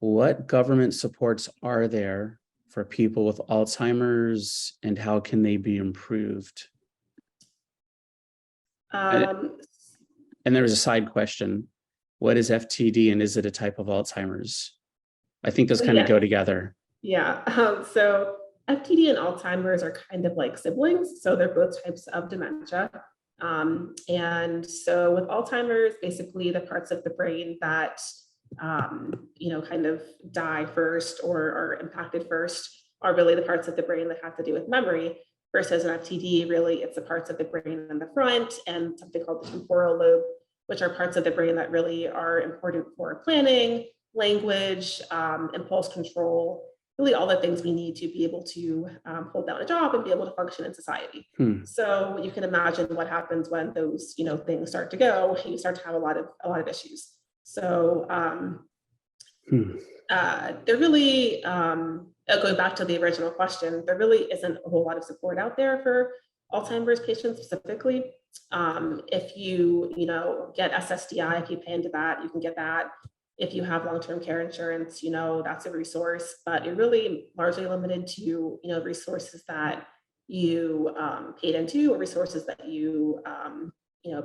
what government supports are there for people with Alzheimer's and how can they be improved? And there was a side question. What is FTD and is it a type of Alzheimer's? I think those kind of go together. Yeah. So FTD and Alzheimer's are kind of like siblings. So they're both types of dementia. And so with Alzheimer's, basically the parts of the brain that, kind of die first or are impacted first are really the parts of the brain that have to do with memory, versus an FTD, really it's the parts of the brain in the front and something called the temporal lobe, which are parts of the brain that really are important for planning, language, impulse control, really all the things we need to be able to hold down a job and be able to function in society. So you can imagine what happens when those things start to go. You start to have a lot of issues. So there really, going back to the original question, there really isn't a whole lot of support out there for Alzheimer's patients specifically. If you get SSDI, if you pay into that, you can get that. If you have long-term care insurance, that's a resource, but you're really largely limited to, resources that you paid into or resources that you,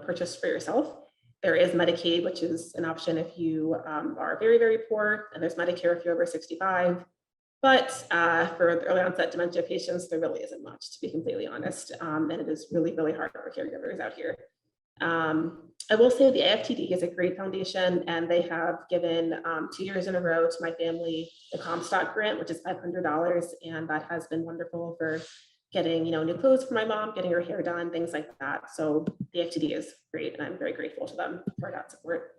purchased for yourself. There is Medicaid, which is an option if you are very, very poor, and there's Medicare if you're over 65. But for the early onset dementia patients, there really isn't much, to be completely honest. And it is really, really hard for caregivers out here. I will say the AFTD is a great foundation, and they have given 2 years in a row to my family the Comstock grant, which is $500, and that has been wonderful for getting new clothes for my mom, getting her hair done, things like that. So the AFTD is great, and I'm very grateful to them for that support.